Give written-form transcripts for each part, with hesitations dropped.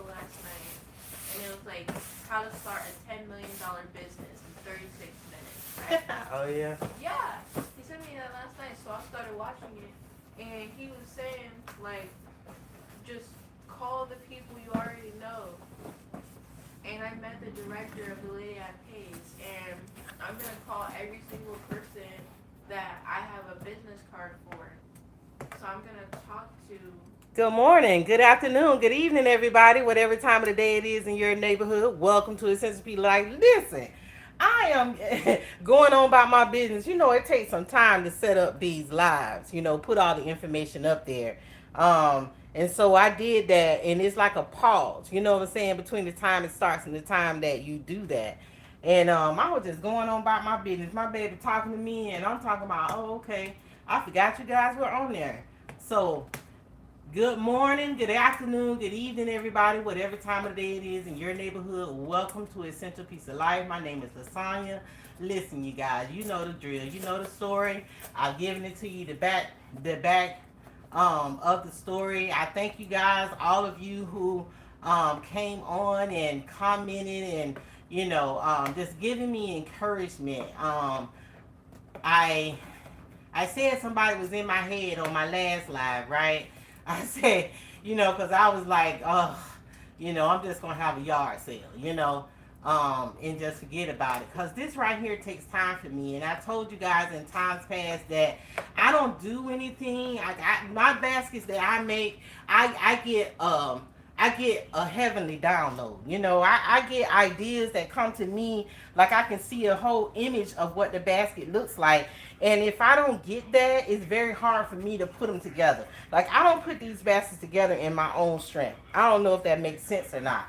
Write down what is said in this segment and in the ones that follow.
last night, and it was like how to start a $10 million business in 36 minutes, right? Oh yeah. Yeah, he sent me that last night, so I started watching it, and he was saying like, just call the people you already know. And I met the director of the Lady I Pays, and I'm gonna call every single person that I have a business card for. So I'm gonna talk to. Good morning, good afternoon, good evening, everybody. Whatever time of the day it is in your neighborhood, welcome to Essential People Life. Listen, I am going on about my business. You know, it takes some time to set up these lives. You know, put all the information up there. And so I did that, and it's like a pause. You know what I'm saying, between the time it starts and the time that you do that. And I was just going on about my business. My baby talking to me, and I'm talking about, oh, okay, I forgot you guys were on there. So good morning, good afternoon, good evening, everybody, whatever time of the day it is in your neighborhood. Welcome to Essential Piece of Life. My name is Lasagna. Listen, you guys, you know the drill. You know the story. I've given it to you the back of the story. I thank you guys, all of you who came on and commented and just giving me encouragement. I I said somebody was in my head on my last live, right? I said, because I was like, oh, I'm just gonna have a yard sale, and just forget about it. Cause this right here takes time for me, and I told you guys in times past that I don't do anything. My baskets that I make, I get a heavenly download. I get ideas that come to me, like I can see a whole image of what the basket looks like. And if I don't get that, it's very hard for me to put them together. Like, I don't put these baskets together in my own strength. I don't know if that makes sense or not.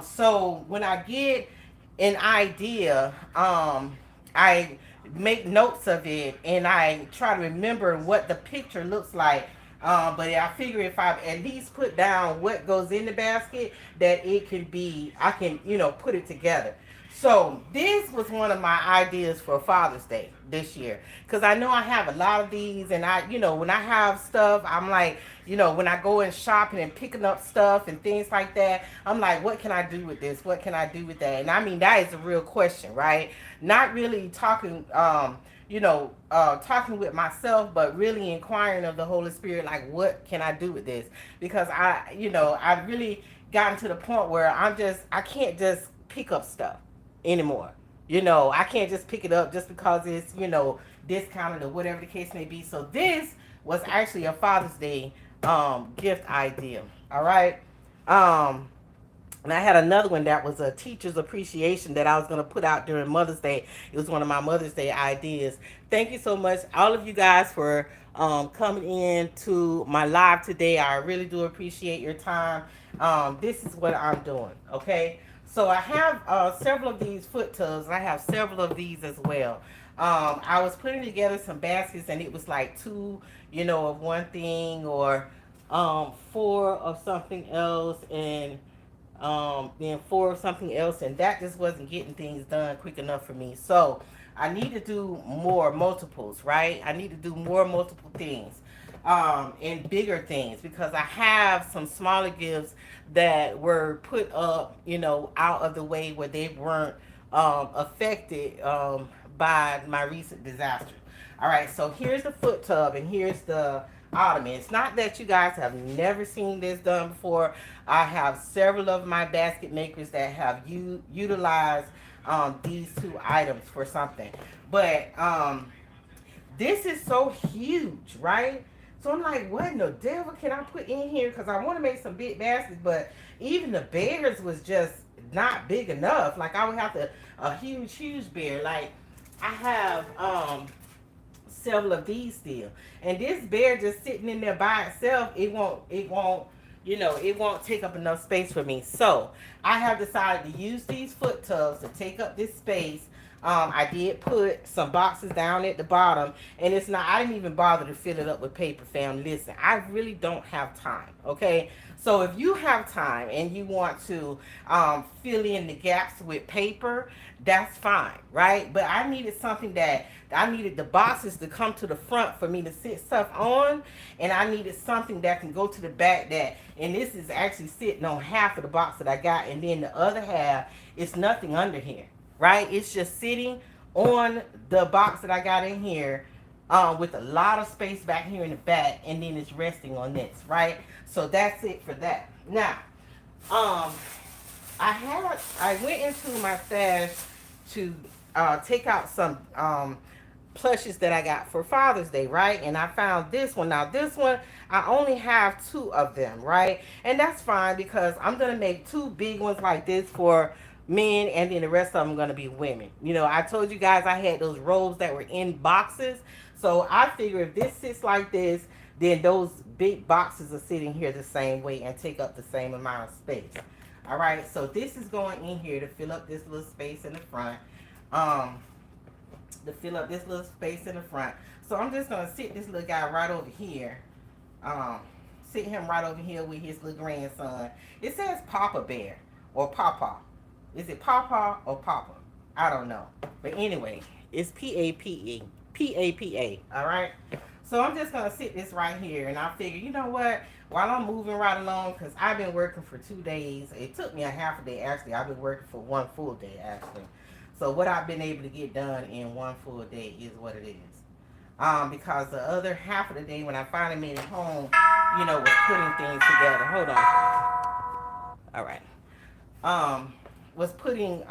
So when I get an idea, I make notes of it and I try to remember what the picture looks like. But I figure if I at least put down what goes in the basket, that it can be, I can, put it together. So this was one of my ideas for Father's Day this year, because I know I have a lot of these, and when I have stuff, I'm like, when I go and shopping and picking up stuff and things like that, I'm like, what can I do with this? What can I do with that? And I mean, that is a real question, right? Not really talking, talking with myself, but really inquiring of the Holy Spirit, like, what can I do with this? Because I've really gotten to the point where I can't just pick up stuff anymore. I can't just pick it up just because it's, discounted or whatever the case may be. So this was actually a Father's Day gift idea. All right. And I had another one that was a teacher's appreciation that I was going to put out during Mother's Day. It was one of my Mother's Day ideas. Thank you so much, all of you guys, for coming in to my live today. I really do appreciate your time. This is what I'm doing, okay? So I have several of these foot tubs. I have several of these as well. I was putting together some baskets, and it was like two, of one thing, or four of something else, and then four of something else, and that just wasn't getting things done quick enough for me. So I need to do more multiples, right? I need to do more multiple things, and bigger things, because I have some smaller gifts that were put up, out of the way where they weren't affected by my recent disaster. All right, so here's the foot tub, and here's the ottoman. It's not that you guys have never seen this done before. I have several of my basket makers that have utilized these two items for something. But this is so huge, right? So I'm like, what in the devil can I put in here? Because I want to make some big baskets, but even the bears was just not big enough. Like, I would have a huge bear. Like, I have several of these still. And this bear just sitting in there by itself, it won't take up enough space for me. So I have decided to use these foot tubs to take up this space. I did put some boxes down at the bottom, and I didn't even bother to fill it up with paper, fam. Listen, I really don't have time, okay? So if you have time and you want to fill in the gaps with paper, that's fine, right? But I needed something that I needed the boxes to come to the front for me to sit stuff on, and I needed something that can go to the back that, and this is actually sitting on half of the box that I got, and then the other half, it's nothing under here, right? It's just sitting on the box that I got in here with a lot of space back here in the back, and then it's resting on this, right? So that's it for that. Now, I went into my stash to take out some plushes that I got for Father's Day, right? And I found this one. Now this one, I only have 2 of them, right? And that's fine because I'm gonna make 2 big ones like this for men, and then the rest of them gonna be women. You know, I told you guys I had those robes that were in boxes, so I figure if this sits like this, then those big boxes are sitting here the same way and take up the same amount of space. All right, so this is going in here to fill up this little space in the front. So I'm just gonna sit this little guy right over here. Sit him right over here with his little grandson. It says Papa Bear or Papa. Is it Papa or Papa? I don't know. But anyway, it's P-A-P-E. P-A-P-A. All right. So I'm just gonna sit this right here, and I figure, you know what? While I'm moving right along, because I've been working for 2 days. It took me a half a day actually. I've been working for 1 full day actually. So what I've been able to get done in 1 full day is what it is. Because the other half of the day when I finally made it home, you know, was putting things together. Hold on. All right. Was putting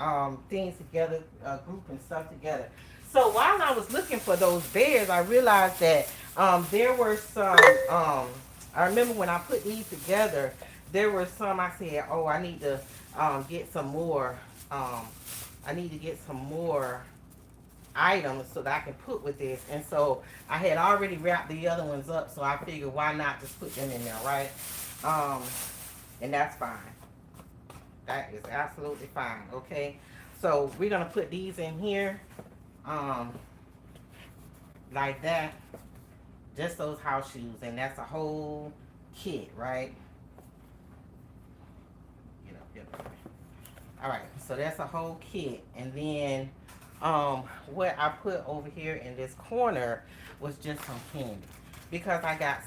things together, grouping stuff together. So while I was looking for those bears, I realized that there were some. I remember when I put these together, there were some. I said, "Oh, I need to get some more. I need to get some more items so that I can put with this." And so I had already wrapped the other ones up, so I figured why not just put them in there, right? And that's fine. That is absolutely fine. Okay, so we're gonna put these in here. Like that, just those house shoes, and that's a whole kit, right? Get up. All right, so that's a whole kit, and then what I put over here in this corner was just some candy because I got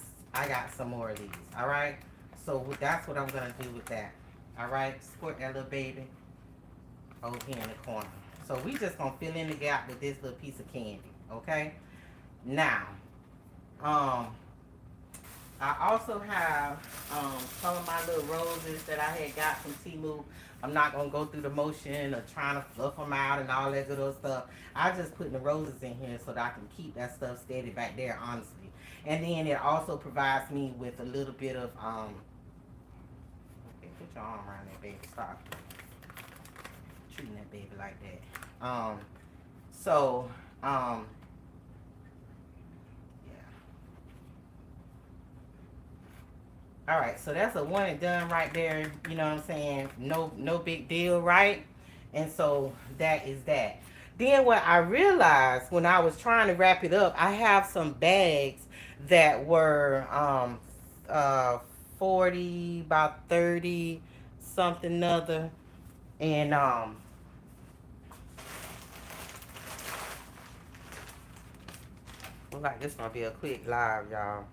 some more of these. All right, so that's what I'm gonna do with that. All right, squirt that little baby over here in the corner. So we just gonna fill in the gap with this little piece of candy, okay? Now, I also have some of my little roses that I had got from Temu. I'm not gonna go through the motion of trying to fluff them out and all that good old stuff. I just put the roses in here so that I can keep that stuff steady back there, honestly. And then it also provides me with a little bit of okay, put your arm around that baby. Stop treating that baby like that. All right, so that's a one and done right there. You know what I'm saying? No big deal, right? And so that is that. Then what I realized when I was trying to wrap it up, I have some bags that were 40 about 30 something other, and looks like this gonna be a quick live, y'all.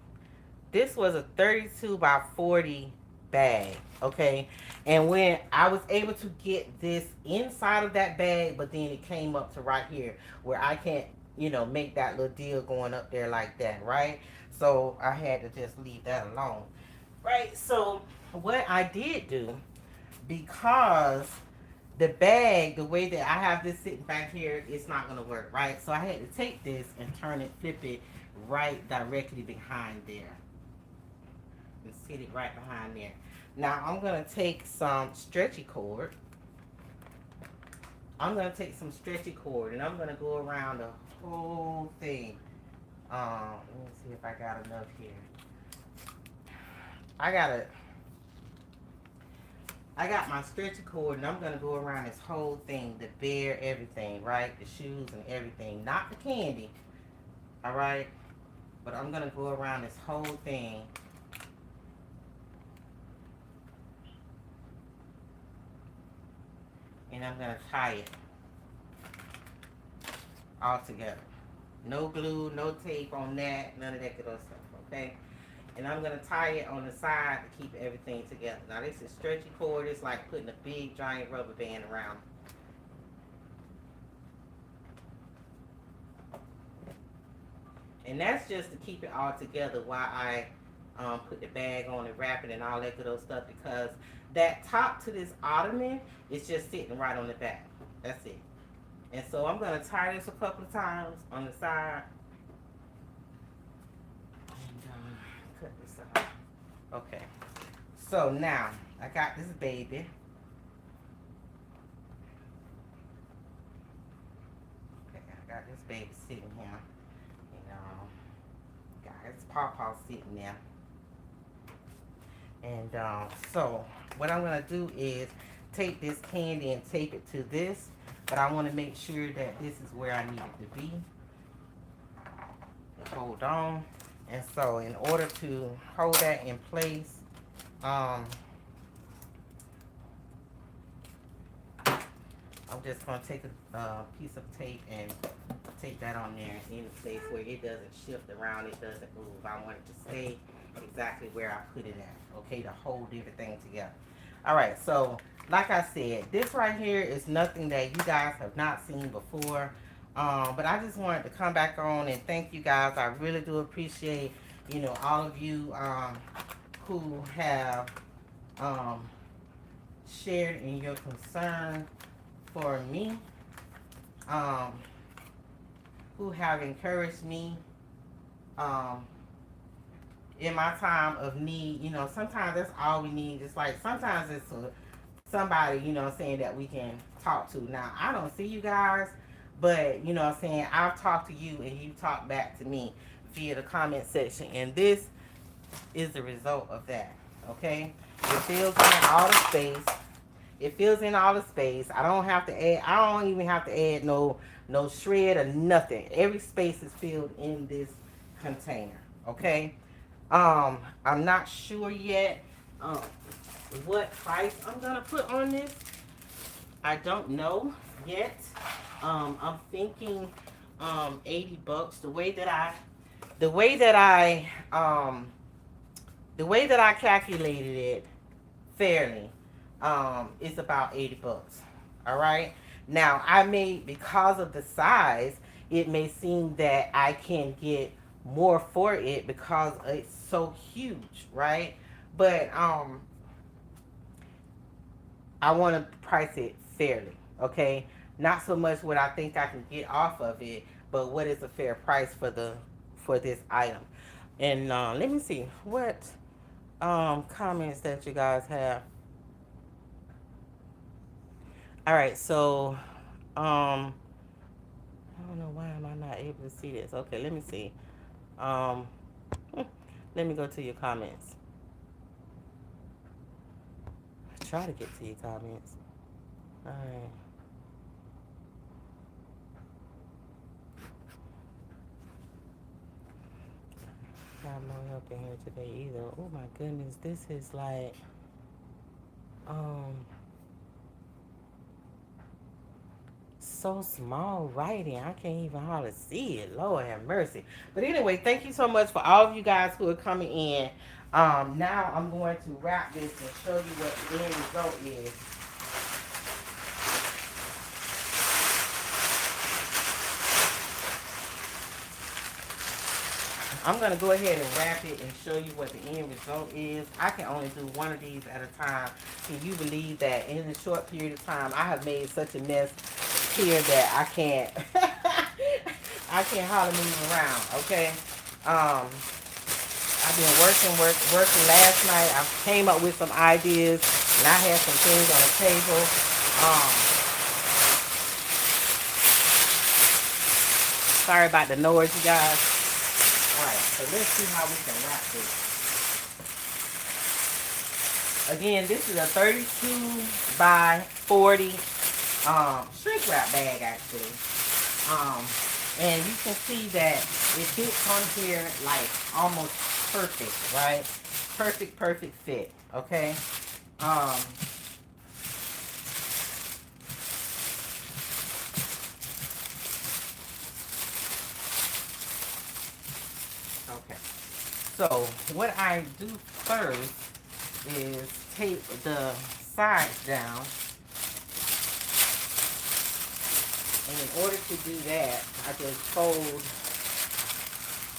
This was a 32 by 40 bag, okay? And when I was able to get this inside of that bag, but then it came up to right here where I can't, you know, make that little deal going up there like that, right? So I had to just leave that alone, right? So what I did do, because the bag, the way that I have this sitting back here, it's not gonna work, right? So I had to take this and turn it, flip it right directly behind there. And sit it right behind there. Now I'm gonna take some stretchy cord. And I'm gonna go around the whole thing. Let me see if I got enough here. I got my stretchy cord, and I'm gonna go around this whole thing, the bear, everything, right? The shoes and everything, not the candy, all right? But I'm gonna go around this whole thing. And I'm going to tie it all together. No glue, no tape on that, none of that good old stuff, okay? And I'm going to tie it on the side to keep everything together. Now, this is stretchy cord. It's like putting a big, giant rubber band around. And that's just to keep it all together while I put the bag on and wrap it and all that good old stuff, because that top to this ottoman is just sitting right on the back. That's it. And so I'm going to tie this a couple of times on the side. And cut this out. Okay. So now, I got this baby. Okay, I got this baby sitting here. Got his pawpaw sitting there. And so, what I'm going to do is take this candy and tape it to this. But I want to make sure that this is where I need it to be. Hold on. And so in order to hold that in place, I'm just going to take a piece of tape and tape that on there in a place where it doesn't shift around, it doesn't move. I want it to stay exactly where I put it at, okay, to hold everything together. All right, so like I said, this right here is nothing that you guys have not seen before. But I just wanted to come back on and thank you guys. I really do appreciate, you know, all of you who have shared in your concern for me, who have encouraged me in my time of need. You know, sometimes that's all we need. It's like sometimes it's somebody, you know, saying that we can talk to. Now, I don't see you guys, but, you know what I'm saying, I've talked to you and you talk back to me via the comment section. And this is the result of that, okay? It fills in all the space. It fills in all the space. I don't have to add, I don't even have to add no shred or nothing. Every space is filled in this container, okay? I'm not sure yet what price I'm gonna put on this. I don't know yet. I'm thinking 80 bucks. The way that I calculated it fairly, is about 80 bucks. All right. Now I may, because of the size, it may seem that I can get more for it because it's so huge, right? But I want to price it fairly, okay? Not so much what I think I can get off of it, but what is a fair price for this item. And let me see what comments that you guys have. All right, so I don't know, why am I not able to see this? Okay, let me see. Let me go to your comments. Try to get to your comments. All right. Got no help in here today either. Oh my goodness, this is like so small writing. I can't even hardly see it. Lord have mercy. But anyway, thank you so much for all of you guys who are coming in. Now I'm going to wrap this and show you what the end result is. I'm going to go ahead and wrap it and show you what the end result is. I can only do one of these at a time. Can you believe that in a short period of time, I have made such a mess here that I can't, I can't hardly move around, okay? I've been working last night. I came up with some ideas, and I had some things on the table. Sorry about the noise, you guys. Alright, so let's see how we can wrap this. Again, this is a 32 by 40 shrink wrap bag, actually. And you can see that it fits on here like almost perfect, right? Perfect fit, okay? So what I do first is tape the sides down. And in order to do that, I just fold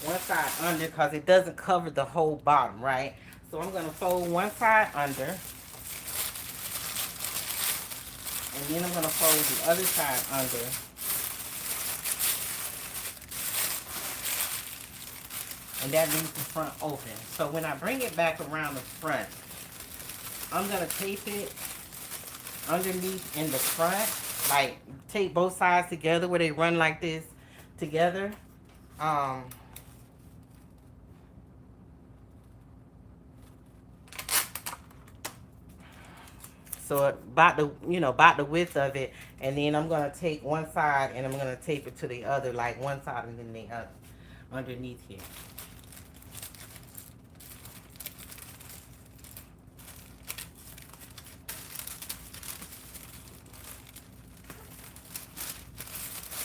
one side under because it doesn't cover the whole bottom, right? So I'm going to fold one side under. And then I'm going to fold the other side under. And that leaves the front open. So when I bring it back around the front, I'm going to tape it underneath in the front. Like, tape both sides together where they run like this together. So about the width of it, and then I'm gonna take one side and I'm gonna tape it to the other, like one side and then the other, underneath here.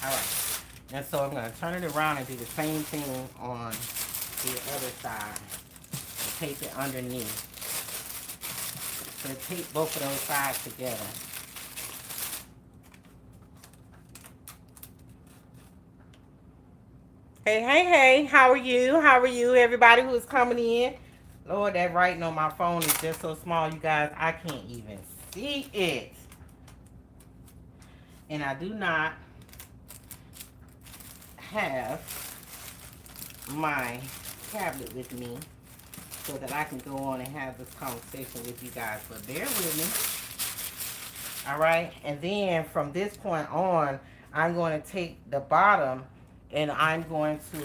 All right, and so I'm gonna turn it around and do the same thing on the other side. Tape it underneath. So tape both of those sides together. Hey, hey, hey, how are you? How are you, everybody who is coming in? Lord, that writing on my phone is just so small, you guys, I can't even see it. And I do not have my tablet with me so that I can go on and have this conversation with you guys. But bear with me. All right. And then from this point on, I'm going to take the bottom and I'm going to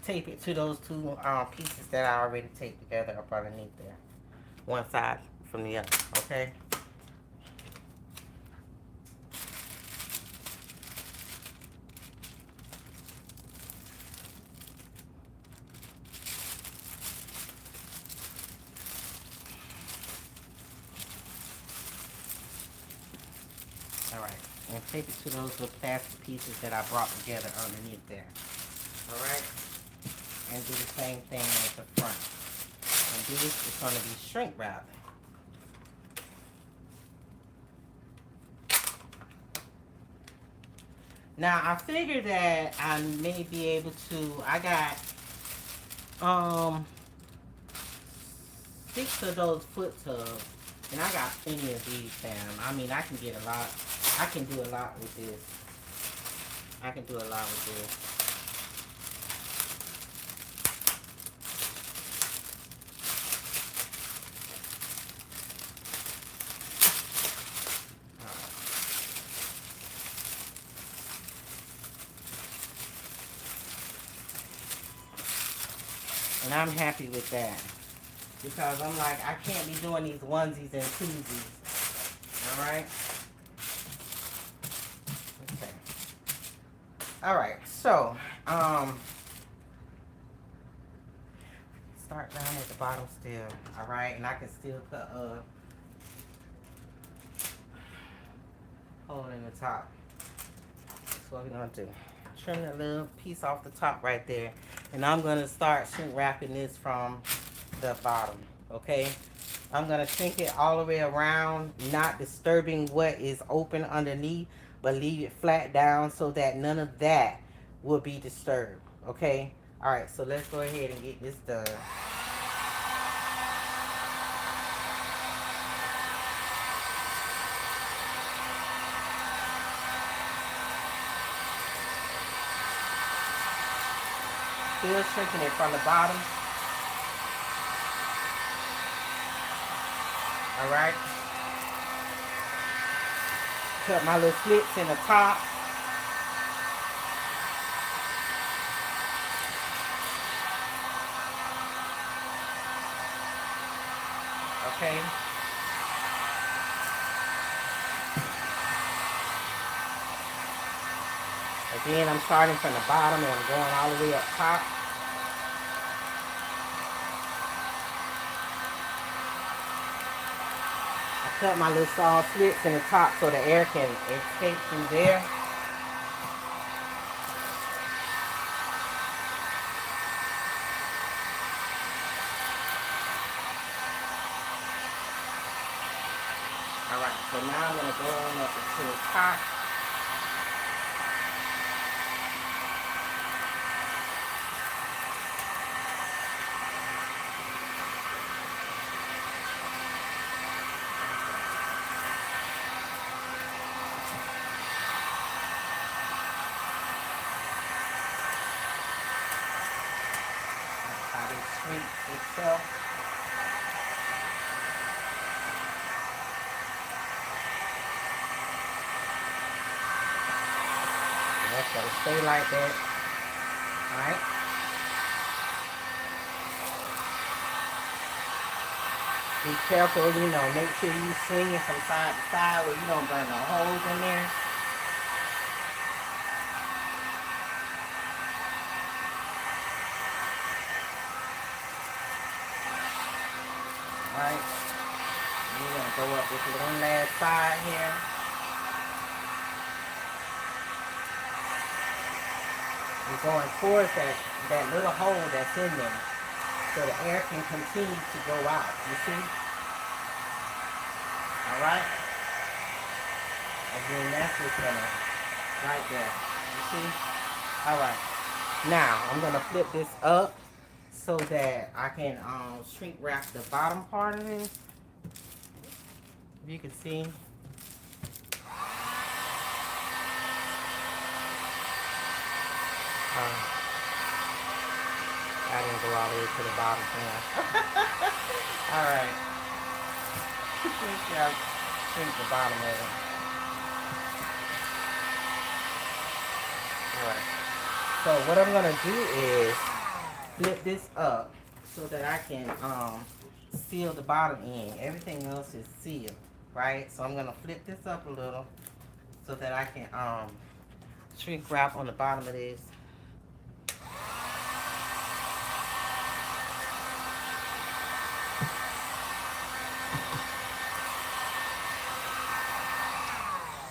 tape it to those two pieces that I already taped together up underneath there. One side from the other, okay? All right, and tape it to those little plastic pieces that I brought together underneath there. All right, and do the same thing at the front. And this is going to be shrink wrap. Now I figured that I may be able to. I got 6 of those foot tubs, and I got plenty of these, fam. I mean, I can get a lot. I can do a lot with this. I can do a lot with this. And I'm happy with that. Because I'm like, I can't be doing these onesies and twosies. Alright? Okay. Alright, so, start down at the bottom still. Alright, and I can still cut a hole in the top. That's what we're gonna do. Trim that little piece off the top right there. And I'm gonna start shrink wrapping this from the bottom, okay? I'm gonna shrink it all the way around, not disturbing what is open underneath, but leave it flat down so that none of that will be disturbed, okay? All right, so let's go ahead and get this done. Still shrinking it from the bottom. All right. Cut my little slits in the top. Okay. Again, I'm starting from the bottom and I'm going all the way up top. I Cut my little saw slits in the top so the air can escape through there. Alright, so now I'm going to go on up to the top. How they shrink itself. That's going to stay like that. Alright. Be careful, make sure you swing it from side to side where you don't burn no holes in there. Alright. We're going to go up with one last side here. We're going towards that little hole that's in there so the air can continue to go out. You see? Alright? Again, that's just gonna, right there. You see? Alright. Now, I'm going to flip this up so that I can shrink wrap the bottom part of this. If you can see. I didn't go all the way to the bottom now. Alright. Make sure I shrink the bottom of it. Alright. So what I'm going to do is flip this up so that I can seal the bottom end. Everything else is sealed, right? So I'm going to flip this up a little so that I can shrink wrap on the bottom of this.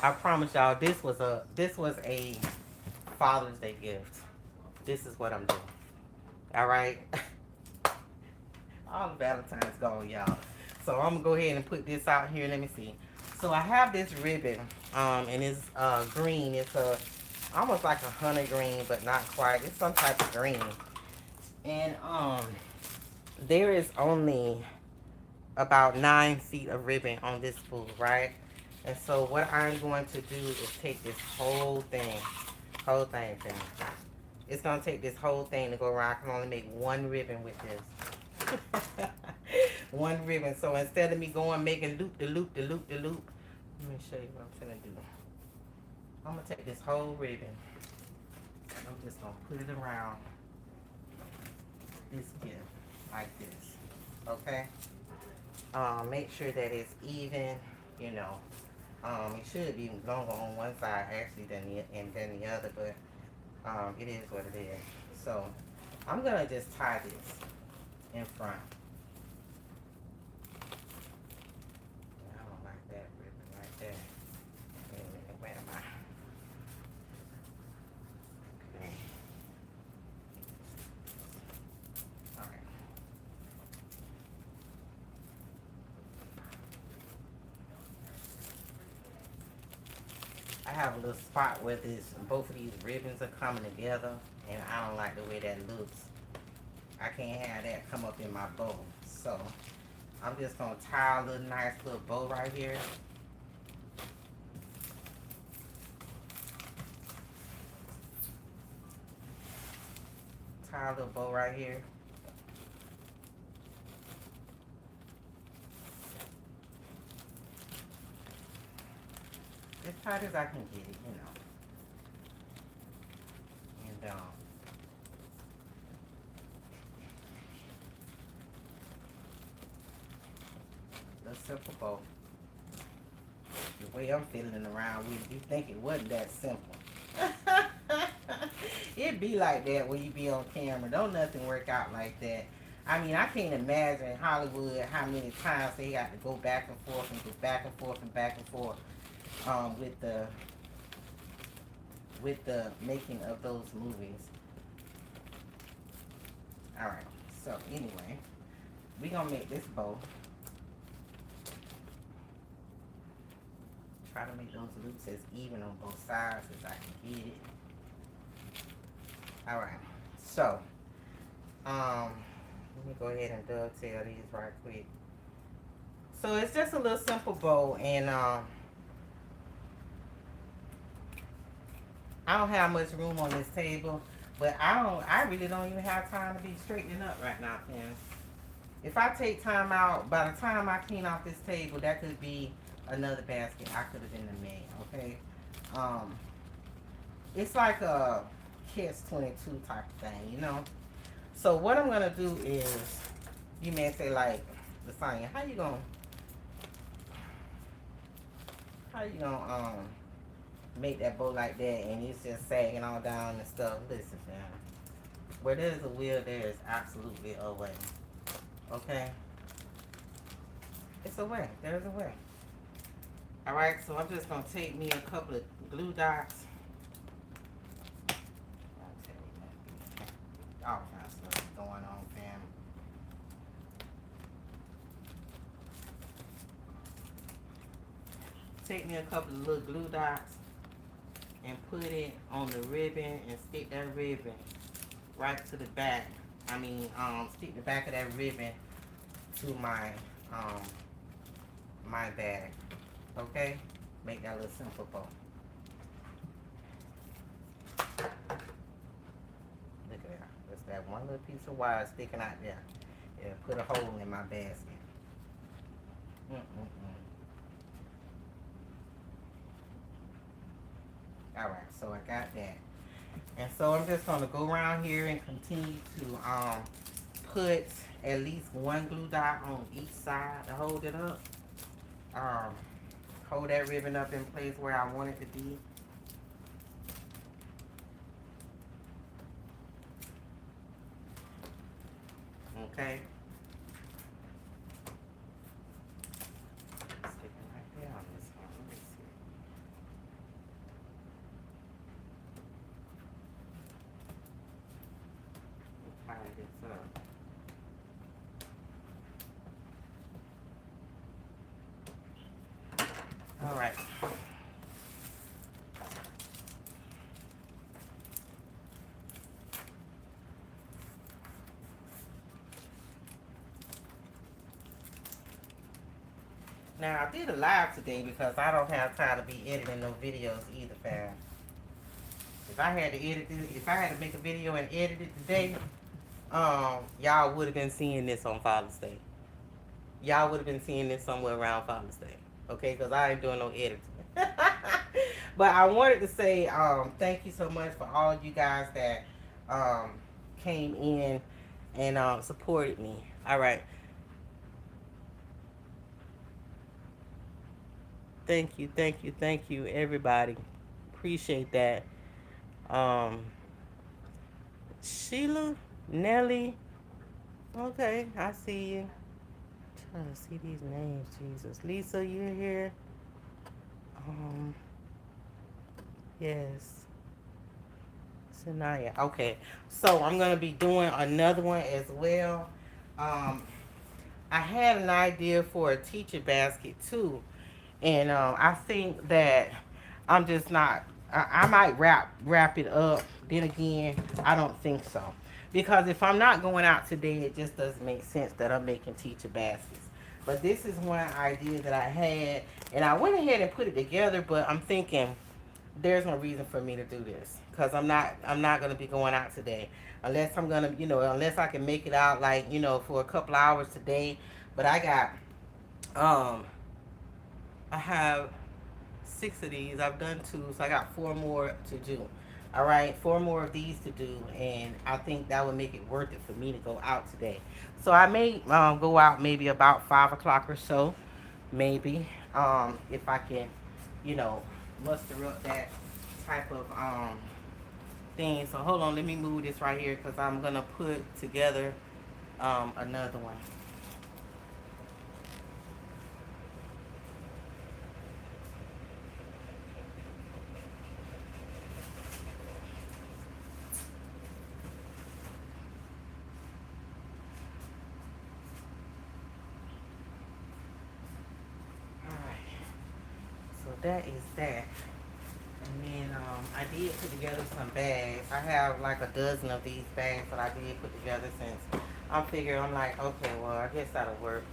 I promise y'all, this was a Father's Day gift. This is what I'm doing. All right. All the Valentine's gone, y'all. So I'm gonna go ahead and put this out here. Let me see. So I have this ribbon, and it's green. It's almost like a honey green, but not quite. It's some type of green. And there is only about 9 feet of ribbon on this spool, right? And so what I'm going to do is take this whole thing. It's going to take this whole thing to go around. I can only make one ribbon with this. One ribbon. So instead of me going making loop, let me show you what I'm going to do. I'm going to take this whole ribbon. I'm just going to put it around this gift like this. Okay? Make sure that it's even, it should be longer on one side actually than the other, but it is what it is. So I'm gonna just tie this in front. I don't like that ribbon right there. Wait a minute, where am I? Okay. All right. I have a little spot where both of these ribbons are coming together, and I don't like the way that looks. I can't have that come up in my bow. So I'm just gonna tie a little nice little bow right here. Tie a little bow right here. As tight as I can get it, And the simple bow. The way I'm feeling around with it, you think it wasn't that simple. It be like that when you be on camera. Don't nothing work out like that. I mean, I can't imagine Hollywood how many times they got to go back and forth and go back and forth and back and forth with the making of those movies. All right. So anyway, we gonna make this bow. Try to make those loops as even on both sides as I can get it. All right. So let me go ahead and dovetail these right quick. So it's just a little simple bow, and I don't have much room on this table, but I really don't even have time to be straightening up right now, Ken. If I take time out, by the time I clean off this table, that could be another basket I could have been made, okay? It's like a catch-22 type of thing, you know? So what I'm gonna do is, you may say like, Lasagna, how you gonna make that bow like that and it's just sagging all down and stuff? Listen, fam. Where there's a will, there is absolutely a way. Okay? It's a way. There's a way. Alright, so I'm just gonna take me a couple of glue dots. All kinds of stuff going on, fam. Take me a couple of little glue dots and put it on the ribbon and stick that ribbon right to the back. I mean, stick the back of that ribbon to my my bag. Okay? Make that little simple bow. Look at that. There's that one little piece of wire sticking out there. It'll put a hole in my basket. Alright, so I got that. And so I'm just going to go around here and continue to put at least one glue dot on each side to hold it up. Hold that ribbon up in place where I want it to be. Okay. Sticking right there on this one. Let me see. Let's tie this up. All right. Now, I did a live today because I don't have time to be editing no videos either, fam. If I had to edit this, if I had to make a video and edit it today, y'all would have been seeing this on Father's Day. Y'all would have been seeing this somewhere around Father's Day. Okay, because I ain't doing no editing. But I wanted to say thank you so much for all you guys that came in and supported me. All right. Thank you, everybody. Appreciate that. Sheila, Nelly. Okay, I see you. Trying to see these names, Jesus. Lisa, you're here. Yes. Sanaya. Okay. So I'm gonna be doing another one as well. I had an idea for a teacher basket too. And I think that I'm just not. I might wrap it up. Then again, I don't think so, because if I'm not going out today, it just doesn't make sense that I'm making teacher baskets. But this is one idea that I had, and I went ahead and put it together. But I'm thinking there's no reason for me to do this because I'm not gonna be going out today unless I'm gonna unless I can make it out like for a couple hours today. But I have 6 of these. I've done 2, so I got 4 more to do. All right, 4 more of these to do, and I think that would make it worth it for me to go out today. So I may go out maybe about 5 o'clock or so, maybe, if I can, muster up that type of thing. So hold on, let me move this right here because I'm gonna put together another one. All right. So that is that. And then I did put together some bags. I have like a dozen of these bags that I did put together since I'm like, okay, well, I guess that'll work.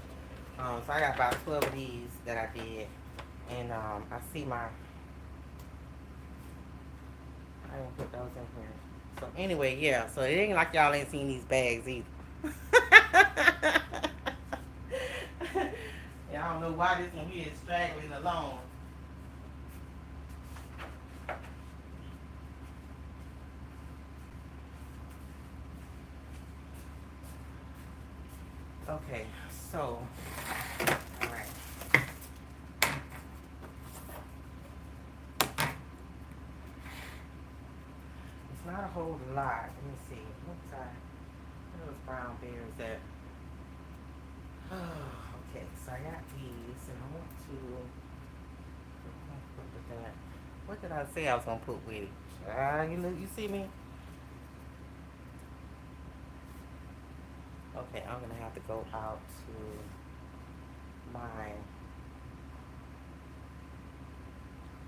So I got about 12 of these that I did. And I see my, I didn't put those in here. So anyway, yeah. So it ain't like y'all ain't seen these bags either. Yeah, I don't know why this one here is straggling along. Okay, so, alright. It's not a whole lot. Let me see. What's I? Where those brown bears at? Okay, so I got these, and I want to. What with that? What did I say I was gonna put with it? You look, you see me? Okay, I'm gonna have to go out to my.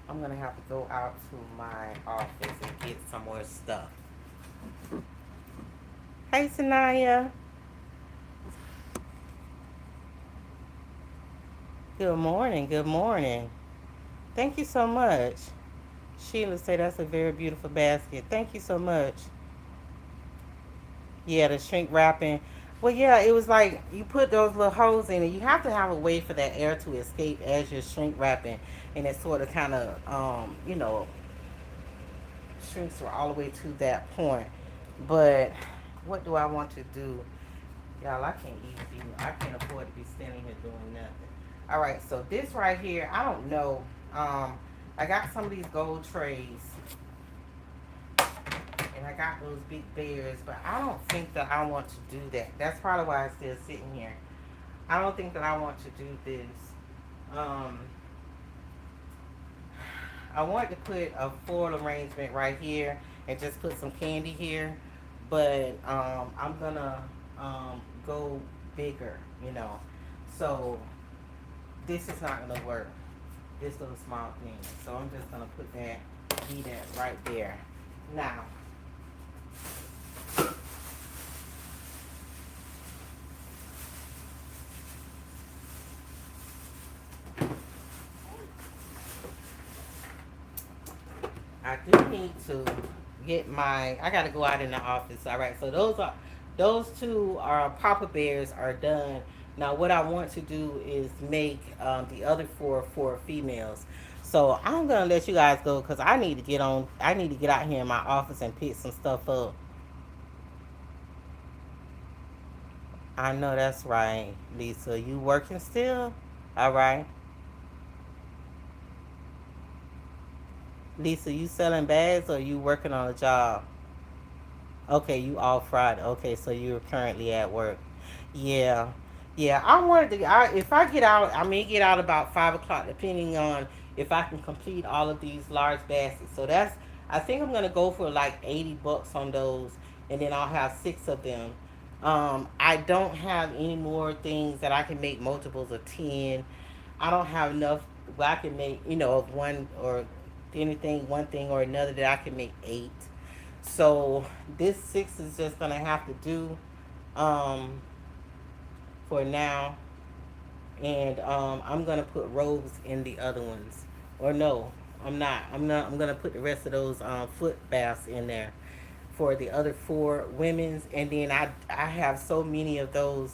I'm gonna have to go out to my office and get some more stuff. Hey, Sanaya. Good morning. Good morning. Thank you so much. Sheila said that's a very beautiful basket. Thank you so much. Yeah, the shrink wrapping. Well, yeah, it was like you put those little holes in it. You have to have a way for that air to escape as you're shrink wrapping, and it sort of kind of, shrinks all the way to that point. But what do I want to do? Y'all, I can't even I can't afford to be standing here doing nothing. All right, so this right here, I don't know. I got some of these gold trays, and I got those big bears, but I don't think that I want to do that. That's probably why it's still sitting here. I don't think that I want to do this. Um, I want to put a floral arrangement right here and just put some candy here, but I'm gonna go bigger, you know. So this is not gonna work. This little small thing. So I'm just gonna put that, be that right there. Now, I do need to get my. I gotta go out in the office. All right. So those two are Papa Bears are done. Now what I want to do is make the other four for females. So I'm gonna let you guys go because I need to get on. I need to get out here in my office and pick some stuff up. I know that's right, Lisa. You working still? All right, Lisa. You selling bags or you working on a job? Okay, you off Friday. Okay, so you're currently at work. Yeah, yeah. I wanted to. If I get out, I may get out about 5 o'clock, depending on if I can complete all of these large baskets. So that's. I think I'm gonna go for like $80 on those, and then I'll have six of them. I don't have any more things that I can make multiples of 10. I don't have enough where I can make, of one or anything, one thing or another that I can make eight. So this six is just gonna have to do um, for now, and I'm gonna put robes in the other ones. Or no, I'm not. I'm not. I'm gonna put the rest of those foot baths in there for the other four women's, and then I have so many of those.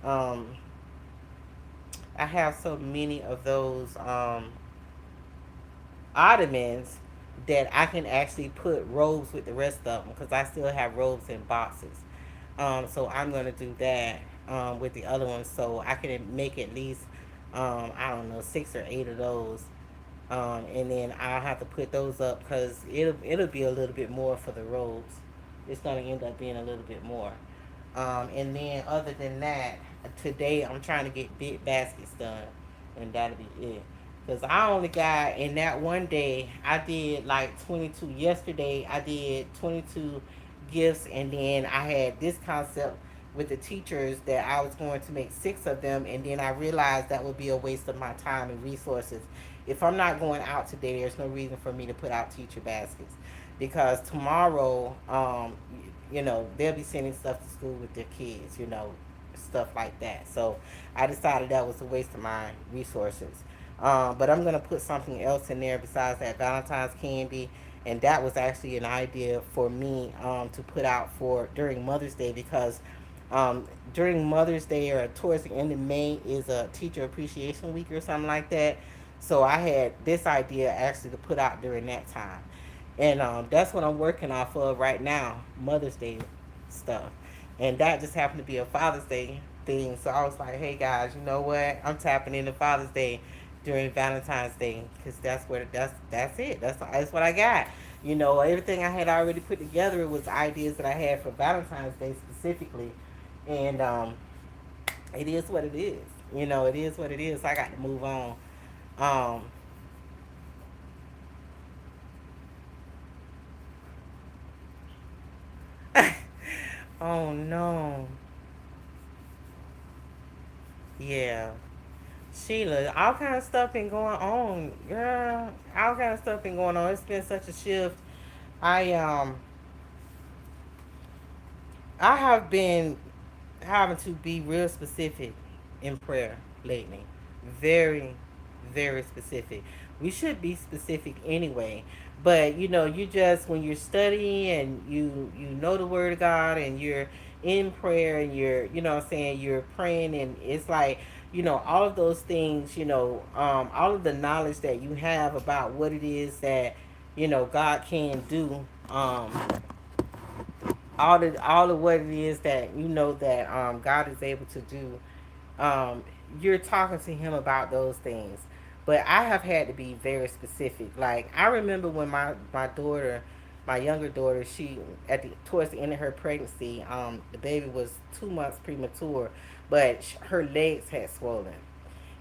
Um, I have so many of those ottomans that I can actually put robes with the rest of them because I still have robes in boxes. So I'm gonna do that with the other ones, so I can make at least I don't know, six or eight of those, and then I'll have to put those up because it'll be a little bit more for the robes. It's gonna end up being a little bit more. And then other than that, today I'm trying to get big baskets done, and that'll be it. Cause I only got in that one day I did like 22. Yesterday I did 22 gifts, and then I had this concept with the teachers that I was going to make 6 of them, and then I realized that would be a waste of my time and resources. If I'm not going out today, there's no reason for me to put out teacher baskets, because tomorrow, they'll be sending stuff to school with their kids, stuff like that. So I decided that was a waste of my resources. But I'm gonna put something else in there besides that Valentine's candy, and that was actually an idea for me to put out for during Mother's Day, because during Mother's Day or towards the end of May is a Teacher Appreciation Week or something like that. So I had this idea actually to put out during that time, and that's what I'm working off of right now, Mother's Day stuff. And that just happened to be a Father's Day thing. So I was like, hey guys, you know what? I'm tapping into Father's Day during Valentine's Day, because that's it. That's what I got. Everything I had already put together was ideas that I had for Valentine's Day specifically, and it is what it is. It is what it is. I got to move on. Um, oh no, yeah. Sheila, all kind of stuff been going on, girl. All kind of stuff been going on. It's been such a shift. I um I have been having to be real specific in prayer lately. Very, very specific. We should be specific anyway. But you just when you're studying and you know the word of God, and you're in prayer, and you're what I'm saying, you're praying, and it's like, all of those things, all of the knowledge that you have about what it is that God can do, all of what it is that that God is able to do, um, you're talking to him about those things. But I have had to be very specific. Like, I remember when my daughter, my younger daughter, she towards the end of her pregnancy, the baby was 2 months premature, but her legs had swollen,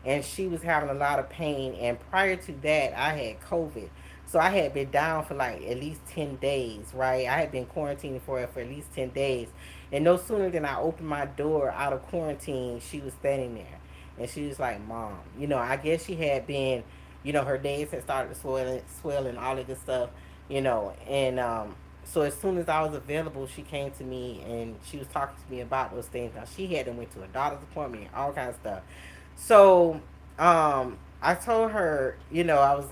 and she was having a lot of pain. And prior to that, I had COVID. So I had been down for like at least 10 days, right? I had been quarantining for it for at least 10 days. And no sooner than I opened my door out of quarantine, she was standing there. And she was like, Mom, I guess she had been, her legs had started to swell and all of this stuff, And so as soon as I was available, she came to me and she was talking to me about those things. Now, she had went to a doctor's appointment and all kinds of stuff. So I told her, I was,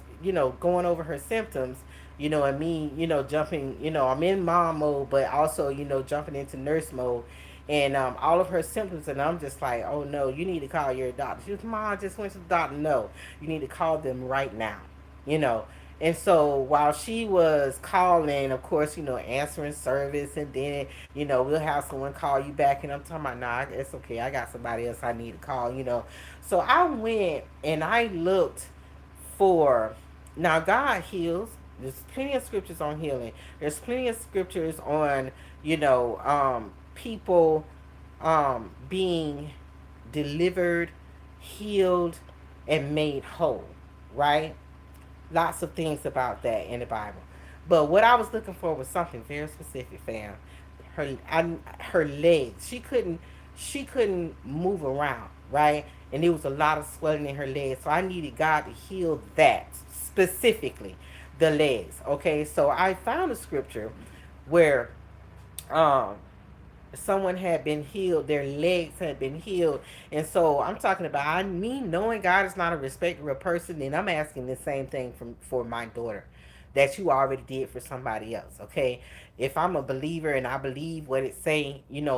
going over her symptoms, and me, jumping, I'm in mom mode, but also, jumping into nurse mode, and all of her symptoms, and I'm just like, oh no, you need to call your doctor. She was, Mom, I just went to the doctor. No, you need to call them right now, you know. And so while she was calling, of course, answering service, and then, we'll have someone call you back, and I'm talking about, nah, it's okay. I got somebody else I need to call. So I went and I looked for, now God heals. There's plenty of scriptures on healing. There's plenty of scriptures on, people being delivered, healed, and made whole, right? Lots of things about that in the Bible. But what I was looking for was something very specific, fam. Her legs. She couldn't move around, right? And there was a lot of swelling in her legs. So I needed God to heal that specifically, the legs. Okay, so I found a scripture where um someone had been healed, their legs had been healed. And so I'm talking about, me knowing God is not a respecter of person, and I'm asking the same thing for my daughter that you already did for somebody else. Okay, if I'm a believer and I believe what it say, you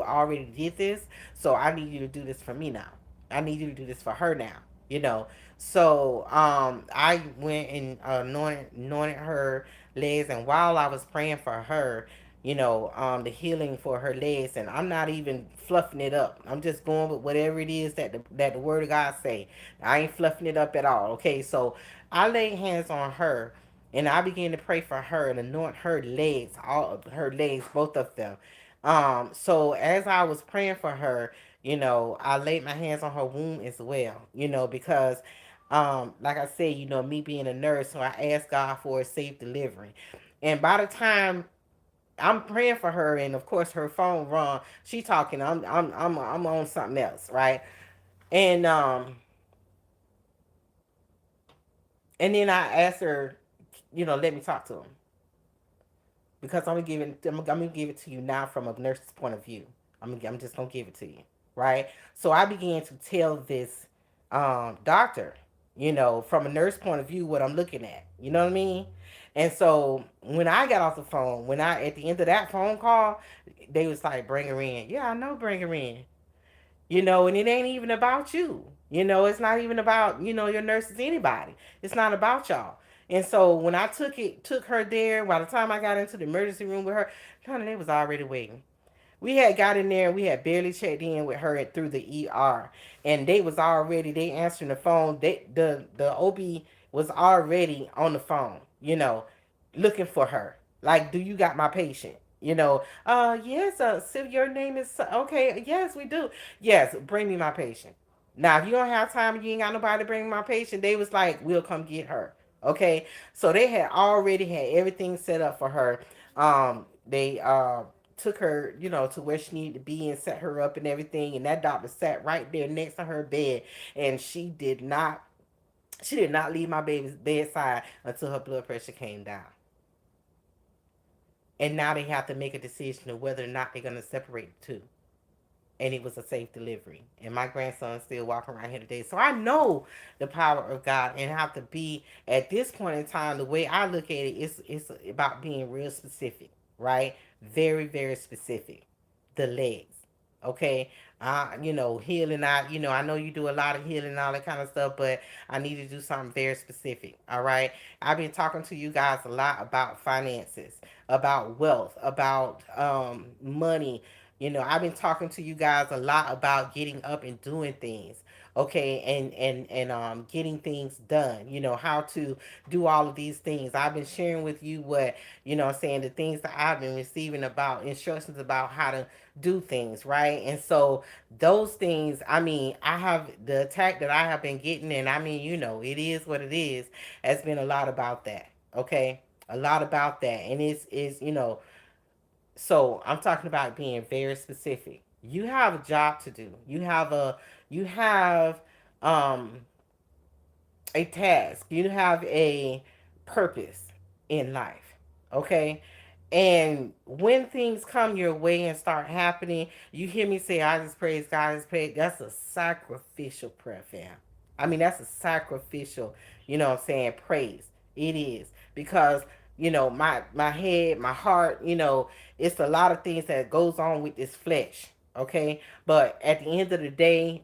already did this, so I need you to do this for me now. I need you to do this for her now. you know so I went and anointed her legs, and while I was praying for her, the healing for her legs, and I'm not even fluffing it up. I'm just going with whatever it is that the word of God say. I ain't fluffing it up at all. Okay, so I laid hands on her, and I began to pray for her and anoint her legs, all of her legs, both of them. So as I was praying for her, I laid my hands on her womb as well, because like I said, me being a nurse, so I asked God for a safe delivery. And by the time I'm praying for her, and of course her phone rung, she talking, I'm on something else, right? And and then I asked her, let me talk to him, because I'm gonna give it to you now from a nurse's point of view. I'm just gonna give it to you, right? So I began to tell this doctor, from a nurse point of view, what I'm looking at. You know what I mean? And so when I got off the phone, when I at the end of that phone call, they was like, "Bring her in." Yeah, I know, bring her in. And it ain't even about you. It's not even about, your nurses, anybody. It's not about y'all. And so when I took her there, by the time I got into the emergency room with her, honey, they was already waiting. We had got in there and we had barely checked in with her through the ER, and they answering the phone. The OB was already on the phone, looking for her. Like, do you got my patient? Yes, so your name is okay. Yes, we do. Yes, bring me my patient. Now, if you don't have time, you ain't got nobody to bring my patient. They was like, we'll come get her. Okay, so they had already had everything set up for her. They took her, to where she needed to be and set her up and everything. And that doctor sat right there next to her bed, and she did not leave my baby's bedside until her blood pressure came down. And now they have to make a decision of whether or not they're going to separate the two. And it was a safe delivery. And my grandson's still walking around here today. So I know the power of God, and have to be, at this point in time, the way I look at it, it's about being real specific, right? Very, very specific. The legs. Okay. Healing out, I know you do a lot of healing and all that kind of stuff, but I need to do something very specific. All right. I've been talking to you guys a lot about finances, about wealth, about money. I've been talking to you guys a lot about getting up and doing things, okay, and getting things done. How to do all of these things. I've been sharing with you what, I'm saying, the things that I've been receiving, about instructions about how to do things, right? And so those things, I mean, I have the attack that I have been getting, and I mean, it is what it is, has been a lot about that, okay? A lot about that. And it's so I'm talking about being very specific. You have a job to do. You have um a task. You have a purpose in life. Okay? And when things come your way and start happening, you hear me say, I just praise God, I just praise. That's a sacrificial prayer, fam. I mean, that's a sacrificial, what I'm saying, praise. It is. Because, my head, my heart, it's a lot of things that goes on with this flesh. Okay. But at the end of the day,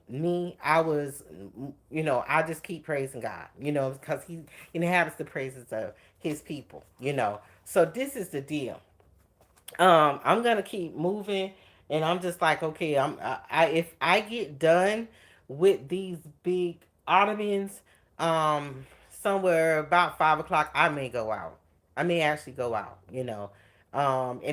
I just keep praising God, because He inhabits the praises of His people. So this is the deal. I'm gonna keep moving, and I'm just like, okay, if I get done with these big ottomans, somewhere about 5 o'clock, I may go out. I may actually go out, and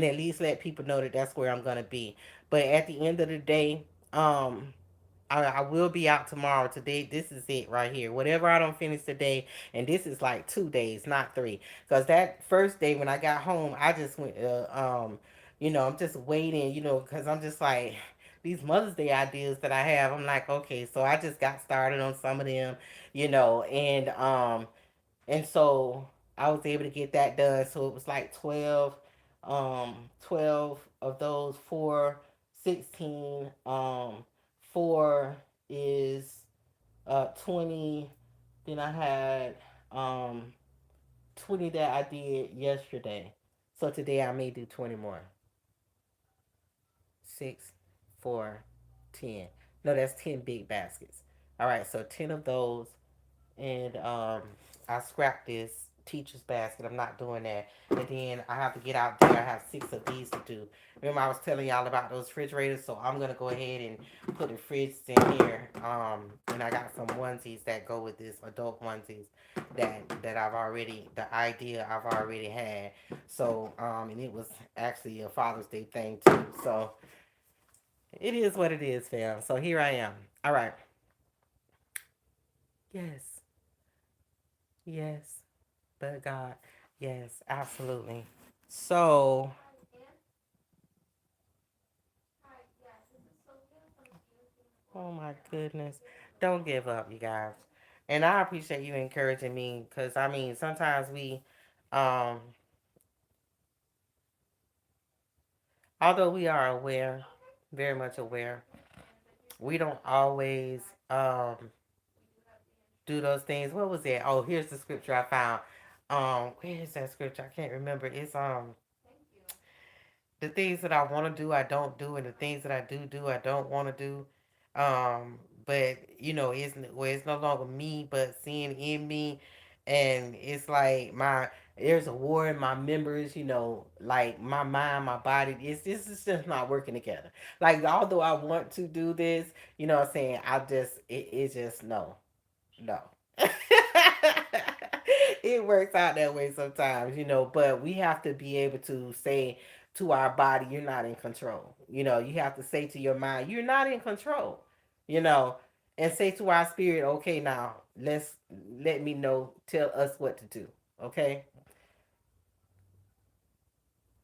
at least let people know that that's where I'm gonna be. But at the end of the day, I will be out tomorrow. Today, this is it right here. Whatever I don't finish today, and this is like 2 days, not three. Because that first day when I got home, I just went, I'm just waiting, because I'm just like, these Mother's Day ideas that I have, I'm like, okay, so I just got started on some of them, and so I was able to get that done. So it was like 12 of those, 4, 16, 4 is 20. Then I had 20 that I did yesterday. So today I may do 20 more. 6, 4, 10. No, that's 10 big baskets. All right, so 10 of those, and I scrapped this teacher's basket. I'm not doing that. And then I have to get out there. I have 6 of these to do. Remember, I was telling y'all about those refrigerators, so I'm gonna go ahead and put the fridge in here. And I got some onesies that go with this, adult onesies that I've already, the idea I've already had. So and it was actually a Father's Day thing too. So it is what it is, fam. So here I am. All right. Yes. Yes. But God. Yes, absolutely. So, oh my goodness. Don't give up, you guys. And I appreciate you encouraging me because, I mean, sometimes um, although we are aware, very much aware, we don't always do those things. What was it? Oh, here's the scripture I found. Where is that scripture? I can't remember. It's the things that I want to do, I don't do, and the things that I do, I don't want to do. But it's no longer me, but seeing in me, and it's like there's a war in my members. Like my mind, my body. It's just not working together. Like although I want to do this, what I'm saying, it's just no. No. It works out that way sometimes, but we have to be able to say to our body, you're not in control. You have to say to your mind, you're not in control, you know, and say to our spirit, okay, now let me know, tell us what to do. Okay.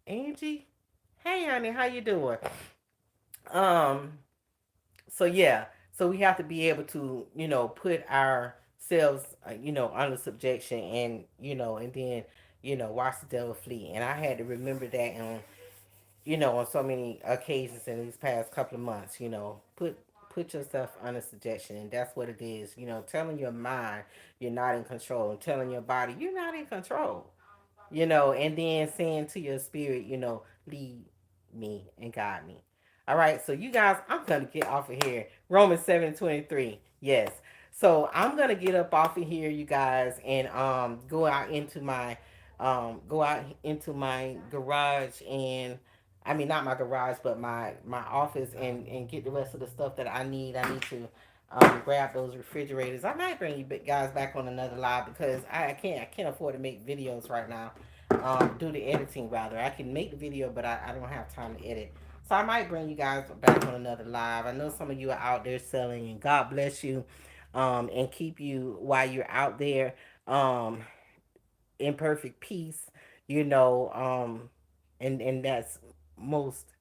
Angie, hey honey, how you doing? Um, so yeah, so we have to be able to put ourselves under subjection, and and then watch the devil flee. And I had to remember that on so many occasions in these past couple of months. Put yourself under subjection, and that's what it is. Telling your mind you're not in control, and telling your body you're not in control. And then saying to your spirit, lead me and guide me. All right, so you guys, I'm gonna get off of here. Romans 7:23. Yes. So I'm gonna get up off of here, you guys, and go out into my garage, and I mean not my garage, but my office, and get the rest of the stuff that I need. I need to grab those refrigerators. I might bring you guys back on another live because I can't afford to make videos right now. Do the editing rather. I can make the video, but I don't have time to edit. So I might bring you guys back on another live. I know some of you are out there selling, and God bless you, and keep you while you're out there, in perfect peace. And that's most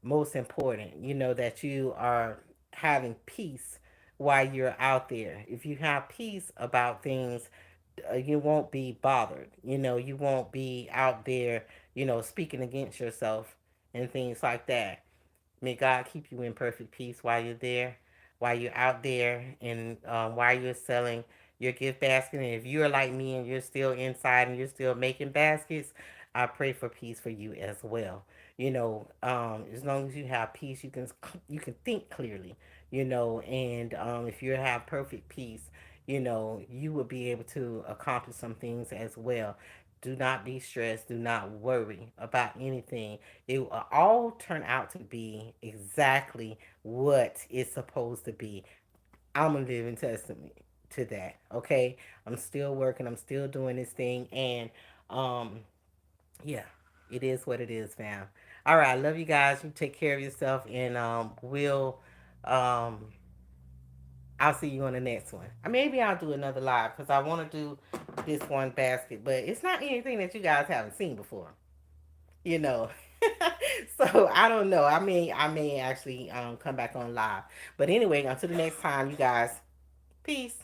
most important. That you are having peace while you're out there. If you have peace about things, you won't be bothered. You won't be out there, speaking against yourself and things like that. May God keep you in perfect peace while you're there, while you're out there, and while you're selling your gift basket. And if you're like me and you're still inside and you're still making baskets, I pray for peace for you as well. As long as you have peace, you can think clearly. And if you have perfect peace, you will be able to accomplish some things as well. Do not be stressed. Do not worry about anything. It will all turn out to be exactly what it's supposed to be. I'm a living testament to that. Okay, I'm still working. I'm still doing this thing, and um, yeah, it is what it is, fam. All right, I love you guys. You take care of yourself, and um, I'll see you on the next one. Maybe I'll do another live because I want to do this one basket, but it's not anything that you guys haven't seen before. you know. So I don't know. I may actually come back on live. But anyway, until the next time, you guys, peace.